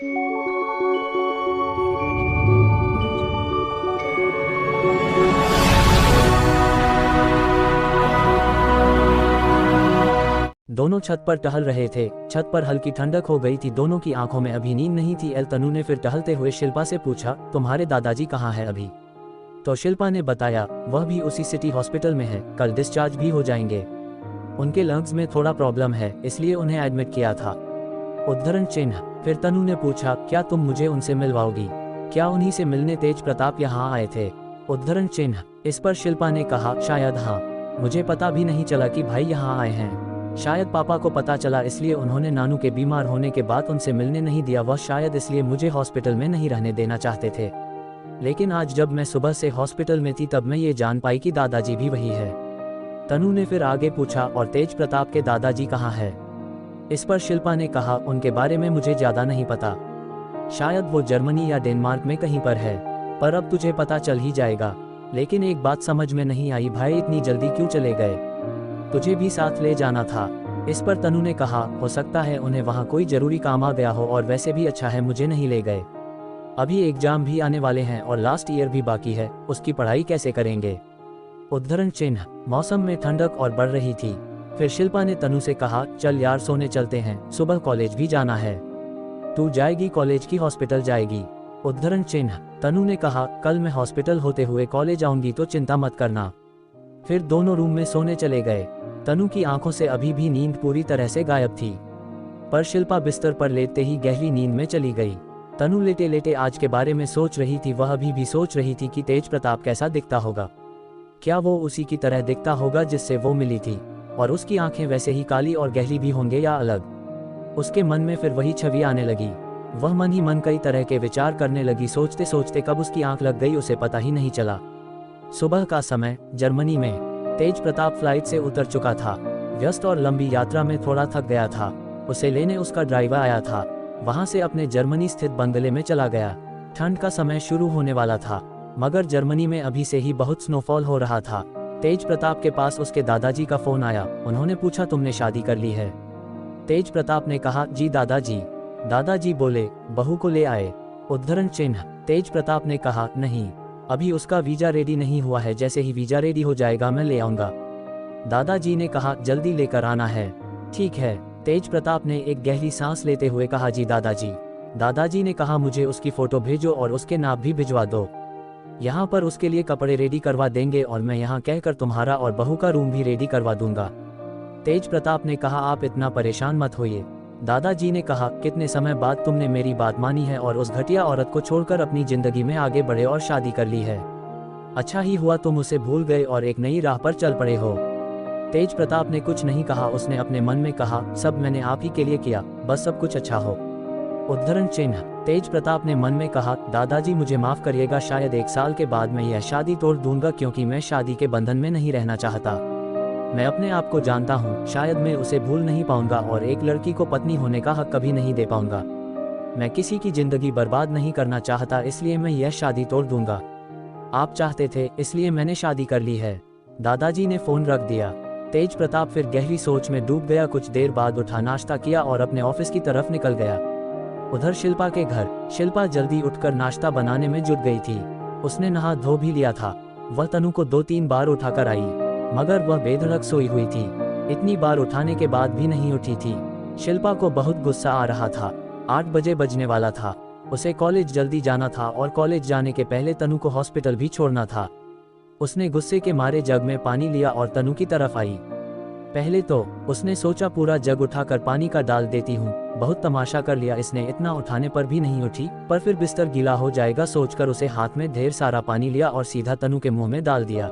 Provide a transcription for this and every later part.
दोनों छत पर टहल रहे थे। छत पर हल्की ठंडक हो गई थी। दोनों की आंखों में अभी नींद नहीं थी। तनु ने फिर टहलते हुए शिल्पा से पूछा, तुम्हारे दादाजी कहाँ हैं अभी? तो शिल्पा ने बताया, वह भी उसी सिटी हॉस्पिटल में है, कल डिस्चार्ज भी हो जाएंगे। उनके लंग्स में थोड़ा प्रॉब्लम है, इसलिए उन्हें एडमिट किया था। उद्धरण चिन्ह। फिर तनु ने पूछा, क्या तुम मुझे उनसे मिलवाओगी? क्या उन्हीं से मिलने तेज प्रताप यहाँ आए थे? उद्धरण चिन्ह। इस पर शिल्पा ने कहा, शायद हाँ, मुझे पता भी नहीं चला कि भाई यहाँ आए हैं। शायद पापा को पता चला, इसलिए उन्होंने नानू के बीमार होने के बाद उनसे मिलने नहीं दिया। वह शायद इसलिए मुझे हॉस्पिटल में नहीं रहने देना चाहते थे। लेकिन आज जब मैं सुबह से हॉस्पिटल में थी तब मैं ये जान पाई कि दादाजी भी वही है। तनु ने फिर आगे पूछा, और तेज प्रताप के दादाजी कहाँ है? इस पर शिल्पा ने कहा, उनके बारे में मुझे ज्यादा नहीं पता, शायद वो जर्मनी या डेनमार्क में कहीं पर है, पर अब तुझे पता चल ही जाएगा। लेकिन एक बात समझ में नहीं आई, भाई इतनी जल्दी क्यों चले गए? तुझे भी साथ ले जाना था। इस पर तनु ने कहा, हो सकता है उन्हें वहाँ कोई जरूरी काम आ गया हो, और वैसे भी अच्छा है मुझे नहीं ले गए। अभी एग्जाम भी आने वाले हैं और लास्ट ईयर भी बाकी है, उसकी पढ़ाई कैसे करेंगे? उद्धरण चिन्ह। मौसम में ठंडक और बढ़ रही थी। फिर शिल्पा ने तनु से कहा, चल यार सोने चलते हैं, सुबह कॉलेज भी जाना है। तू जाएगी कॉलेज की हॉस्पिटल जाएगी? उद्धरण चिन्ह। तनु ने कहा, कल मैं हॉस्पिटल होते हुए कॉलेज आऊंगी तो चिंता मत करना। फिर दोनों रूम में सोने चले गए। तनु की आंखों से अभी भी नींद पूरी तरह से गायब थी, पर शिल्पा बिस्तर पर लेटते ही गहरी नींद में चली गई। तनु लेटे लेटे आज के बारे में सोच रही थी। वह अभी भी सोच रही थी कि तेज प्रताप कैसा दिखता होगा। क्या वो उसी की तरह दिखता होगा जिससे वो मिली थी, और उसकी आंखें वैसे ही काली और गहरी भी होंगे या अलग? उसके मन में फिर वही छवि आने लगी। वह मन ही मन कई तरह के विचार करने लगी। सोचते सोचते कब उसकी आंख लग गई उसे पता ही नहीं चला। सुबह का समय, जर्मनी में। तेज प्रताप फ्लाइट से उतर चुका था। व्यस्त और लंबी यात्रा में थोड़ा थक गया था। उसे लेने उसका ड्राइवर आया था। वहां से अपने जर्मनी स्थित बंगले में चला गया। ठंड का समय शुरू होने वाला था, मगर जर्मनी में अभी से ही बहुत स्नोफॉल हो रहा था। तेज प्रताप के पास उसके दादाजी का फोन आया। उन्होंने पूछा, तुमने शादी कर ली है? तेज प्रताप ने कहा, जी दादाजी। दादाजी बोले, बहू को ले आए? उद्धरण चिन्ह। तेज प्रताप ने कहा, नहीं, अभी उसका वीजा रेडी नहीं हुआ है, जैसे ही वीजा रेडी हो जाएगा मैं ले आऊंगा। दादाजी ने कहा, जल्दी लेकर आना है। ठीक है। तेज प्रताप ने एक गहरी सांस लेते हुए कहा, जी दादाजी। दादाजी ने कहा, मुझे उसकी फोटो भेजो और उसके नाप भी भिजवा दो। यहाँ पर उसके लिए कपड़े रेडी करवा देंगे और मैं यहाँ कहकर तुम्हारा और बहू का रूम भी रेडी करवा दूंगा। तेज प्रताप ने कहा, आप इतना परेशान मत होइए। दादाजी ने कहा, कितने समय बाद तुमने मेरी बात मानी है और उस घटिया औरत को छोड़कर अपनी जिंदगी में आगे बढ़े और शादी कर ली है। अच्छा ही हुआ तुम उसे भूल गए और एक नई राह पर चल पड़े हो। तेज प्रताप ने कुछ नहीं कहा। उसने अपने मन में कहा, सब मैंने आप ही के लिए किया, बस सब कुछ अच्छा हो। उद्धरण चिन्ह। तेज प्रताप ने मन में कहा, दादाजी मुझे माफ करिएगा, शायद 1 साल के बाद मैं यह शादी तोड़ दूंगा, क्योंकि मैं शादी के बंधन में नहीं रहना चाहता। मैं अपने आप को जानता हूँ, शायद मैं उसे भूल नहीं पाऊंगा और एक लड़की को पत्नी होने का हक कभी नहीं दे पाऊंगा। मैं किसी की जिंदगी बर्बाद नहीं करना चाहता, इसलिए मैं यह शादी तोड़ दूंगा। आप चाहते थे, इसलिए मैंने शादी कर ली है। दादाजी ने फोन रख दिया। तेज प्रताप फिर गहरी सोच में डूब गया। कुछ देर बाद उठा, नाश्ता किया और अपने ऑफिस की तरफ निकल गया। उधर शिल्पा के घर। शिल्पा जल्दी उठकर नाश्ता बनाने में जुट गई थी। उसने नहा धो भी लिया था। वह तनु को 2-3 बार उठाकर आई, मगर वह बेधड़क सोई हुई थी। इतनी बार उठाने के बाद भी नहीं उठी थी। शिल्पा को बहुत गुस्सा आ रहा था। 8 बजे बजने वाला था। उसे कॉलेज जल्दी जाना था और कॉलेज जाने के पहले तनु को हॉस्पिटल भी छोड़ना था। उसने गुस्से के मारे जग में पानी लिया और तनु की तरफ आई। पहले तो उसने सोचा पूरा जग उठाकर पानी का डाल देती हूँ, बहुत तमाशा कर लिया इसने, इतना उठाने पर भी नहीं उठी। पर फिर बिस्तर गीला हो जाएगा सोचकर उसे हाथ में ढेर सारा पानी लिया और सीधा तनु के मुंह में डाल दिया।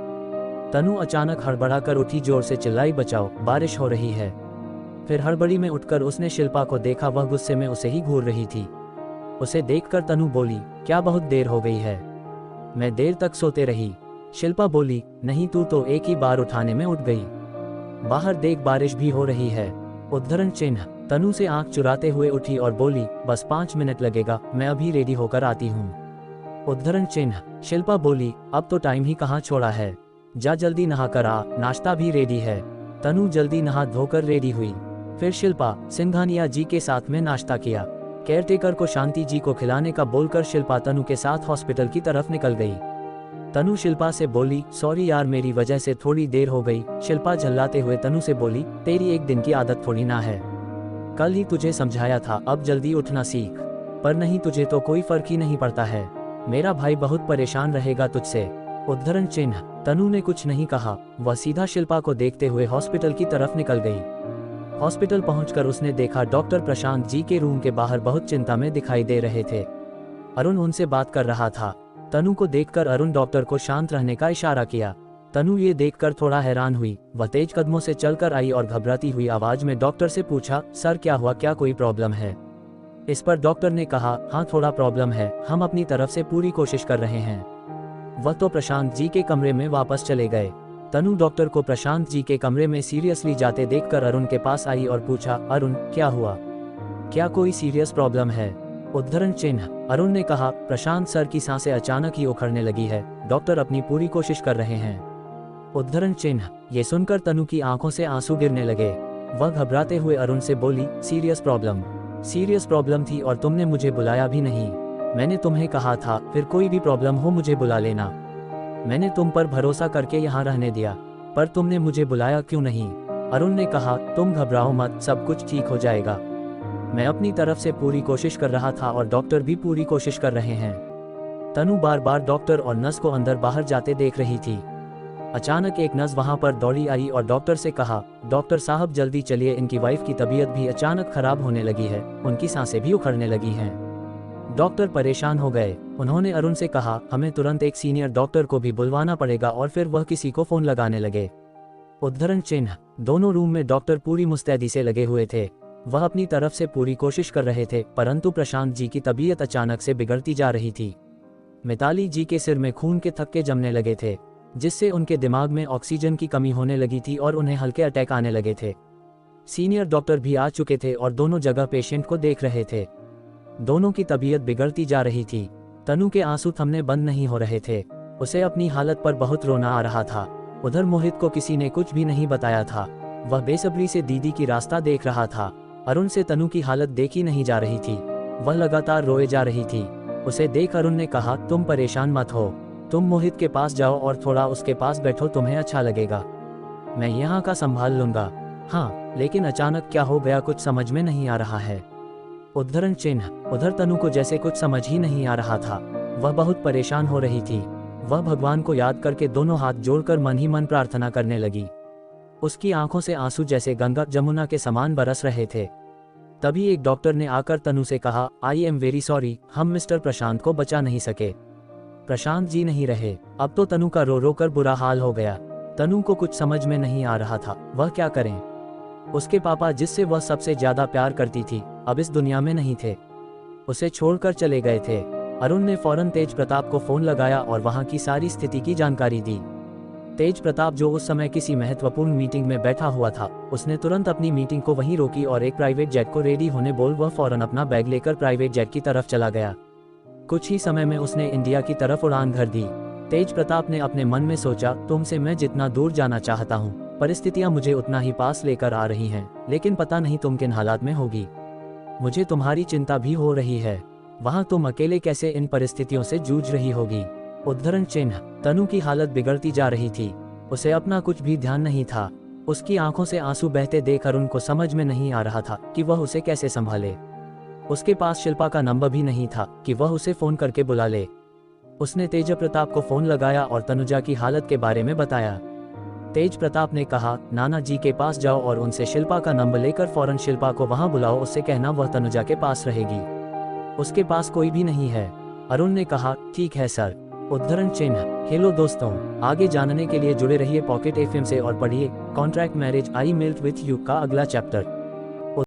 तनु अचानक हड़बड़ा कर उठी, जोर से चिल्लाई, बचाओ, बारिश हो रही है। फिर हड़बड़ी में उठकर उसने शिल्पा को देखा। वह गुस्से में उसे ही घूर रही थी। उसे देखकर तनु बोली, क्या बहुत देर हो गई है? मैं देर तक सोते रही। शिल्पा बोली, नहीं, तू तो एक ही बार उठाने में उठ गई। बाहर देख, बारिश भी हो रही है। उद्धरण चिन्ह। तनु से आंख चुराते हुए उठी और बोली, बस 5 मिनट लगेगा, मैं अभी रेडी होकर आती हूँ। उद्धरण चिन्ह। शिल्पा बोली, अब तो टाइम ही कहाँ छोड़ा है, जा जल्दी नहा कर आ, नाश्ता भी रेडी है। तनु जल्दी नहा धोकर रेडी हुई। फिर शिल्पा सिंघानिया जी के साथ में नाश्ता किया। केयरटेकर को शांति जी को खिलाने का बोलकर शिल्पा तनु के साथ हॉस्पिटल की तरफ निकल गई। तनु शिल्पा से बोली, सॉरी यार मेरी वजह से थोड़ी देर हो गई। शिल्पा झल्लाते हुए तनु से बोली, तेरी एक दिन की आदत थोड़ी ना है, कल ही तुझे समझाया था, अब जल्दी उठना सीख। पर नहीं, तुझे तो कोई फर्क ही नहीं पड़ता है, मेरा भाई बहुत परेशान रहेगा तुझसे। उद्धरण चिन्ह। तनु ने कुछ नहीं कहा, वह सीधा शिल्पा को देखते हुए हॉस्पिटल की तरफ निकल गई। हॉस्पिटल पहुंचकर उसने देखा डॉक्टर प्रशांत जी के रूम के बाहर बहुत चिंता में दिखाई दे रहे थे। अरुण उनसे बात कर रहा था। तनु को देखकर अरुण डॉक्टर को शांत रहने का इशारा किया। तनु ये देखकर थोड़ा हैरान हुई। वह तेज कदमों से चलकर आई और घबराती हुई आवाज में डॉक्टर से पूछा, सर क्या हुआ, क्या कोई प्रॉब्लम है? इस पर डॉक्टर ने कहा, हाँ थोड़ा प्रॉब्लम है, हम अपनी तरफ से पूरी कोशिश कर रहे हैं। वह तो प्रशांत जी के कमरे में वापस चले गए। तनु डॉक्टर को प्रशांत जी के कमरे में सीरियसली जाते देखकर अरुण के पास आई और पूछा, अरुण क्या हुआ, क्या कोई सीरियस प्रॉब्लम है? उद्धरण चिन्ह। अरुण ने कहा, प्रशांत सर की सांसें अचानक ही उखड़ने लगी है, डॉक्टर अपनी पूरी कोशिश कर रहे हैं। उद्धरण चिन्ह। ये सुनकर तनु की आंखों से आंसू गिरने लगे। वह घबराते हुए अरुण से बोली, सीरियस प्रॉब्लम थी और तुमने मुझे बुलाया भी नहीं। मैंने तुम्हें कहा था फिर कोई भी प्रॉब्लम हो मुझे बुला लेना। मैंने तुम पर भरोसा करके यहाँ रहने दिया, पर तुमने मुझे बुलाया क्यों नहीं? अरुण ने कहा, तुम घबराओ मत, सब कुछ ठीक हो जाएगा। मैं अपनी तरफ से पूरी कोशिश कर रहा था और डॉक्टर भी पूरी कोशिश कर रहे हैं। तनु बार बार डॉक्टर और नर्स को अंदर बाहर जाते देख रही थी। अचानक एक नर्स वहां पर दौड़ी आई और डॉक्टर से कहा, डॉक्टर साहब जल्दी चलिए, इनकी वाइफ की तबीयत भी अचानक खराब होने लगी है, उनकी सांसें भी उखड़ने लगी हैं। डॉक्टर परेशान हो गए। उन्होंने अरुण से कहा, हमें तुरंत एक सीनियर डॉक्टर को भी बुलवाना पड़ेगा, और फिर वह किसी को फोन लगाने लगे। उद्धरण चिन्ह। दोनों रूम में डॉक्टर पूरी मुस्तैदी से लगे हुए थे। वह अपनी तरफ से पूरी कोशिश कर रहे थे, परंतु प्रशांत जी की तबीयत अचानक से बिगड़ती जा रही थी। मिताली जी के सिर में खून के थक्के जमने लगे थे, जिससे उनके दिमाग में ऑक्सीजन की कमी होने लगी थी और उन्हें हल्के अटैक आने लगे थे। सीनियर डॉक्टर भी आ चुके थे और दोनों जगह पेशेंट को देख रहे थे। दोनों की तबीयत बिगड़ती जा रही थी। तनु के आंसू थमने बंद नहीं हो रहे थे। उसे अपनी हालत पर बहुत रोना आ रहा था। उधर मोहित को किसी ने कुछ भी नहीं बताया था। वह बेसब्री से दीदी की रास्ता देख रहा था। अरुण से तनु की हालत देखी नहीं जा रही थी। वह लगातार रोए जा रही थी। उसे देख अरुण ने कहा, तुम परेशान मत हो, तुम मोहित के पास जाओ और थोड़ा उसके पास बैठो, तुम्हें अच्छा लगेगा। मैं यहाँ का संभाल लूंगा। हाँ, लेकिन अचानक क्या हो गया, कुछ समझ में नहीं आ रहा है। उद्धरण चिन्ह। उधर तनु को जैसे कुछ समझ ही नहीं आ रहा था। वह बहुत परेशान हो रही थी। वह भगवान को याद करके दोनों हाथ जोड़कर मन ही मन प्रार्थना करने लगी। उसकी आंखों से आंसू जैसे गंगा जमुना के समान बरस रहे थे। तभी एक डॉक्टर ने आकर तनु से कहा, आई एम वेरी सॉरी, हम मिस्टर प्रशांत को बचा नहीं सके। प्रशांत जी नहीं रहे। अब तो तनु का रो रो कर बुरा हाल हो गया। तनु को कुछ समझ में नहीं आ रहा था, वह क्या करें। उसके पापा, जिससे वह सबसे ज्यादा प्यार करती थी, अब इस दुनिया में नहीं थे, उसे छोड़कर चले गए थे। अरुण ने फौरन तेज प्रताप को फोन लगाया और वहां की सारी स्थिति की जानकारी दी। तेज प्रताप, जो उस समय किसी महत्वपूर्ण मीटिंग में बैठा हुआ था, उसने तुरंत अपनी मीटिंग को वहीं रोकी और एक प्राइवेट जेट को रेडी होने बोल वह फौरन अपना बैग लेकर प्राइवेट जेट की तरफ चला गया। कुछ ही समय में उसने इंडिया की तरफ उड़ान भर दी। तेज प्रताप ने अपने मन में सोचा, तुमसे मैं जितना दूर जाना चाहता हूँ, परिस्थितियां मुझे उतना ही पास लेकर आ रही हैं, लेकिन पता नहीं तुम किन हालात में होगी। मुझे तुम्हारी चिंता भी हो रही है। वहां तुम अकेले कैसे इन परिस्थितियों से जूझ रही होगी। उद्धरण चिन्ह। तनु की हालत बिगड़ती जा रही थी। उसे अपना कुछ भी ध्यान नहीं था। उसकी आंखों से आंसू बहते देख अरुण को समझ में नहीं आ रहा था कि वह उसे कैसे संभाले। उसके पास शिल्पा का नंबर भी नहीं था कि वह उसे फोन करके बुला ले। उसने तेज प्रताप को फोन लगाया और तनुजा की हालत के बारे में बताया। तेज प्रताप ने कहा, नाना जी के पास जाओ और उनसे शिल्पा का नंबर लेकर फौरन शिल्पा को वहां बुलाओ, उससे कहना वह तनुजा के पास रहेगी, उसके पास कोई भी नहीं है। अरुण ने कहा, ठीक है सर। उद्धरण चिन्ह। हेलो दोस्तों, आगे जानने के लिए जुड़े रहिए पॉकेट एफएम से और पढ़िए contract marriage I melt with you का अगला चैप्टर।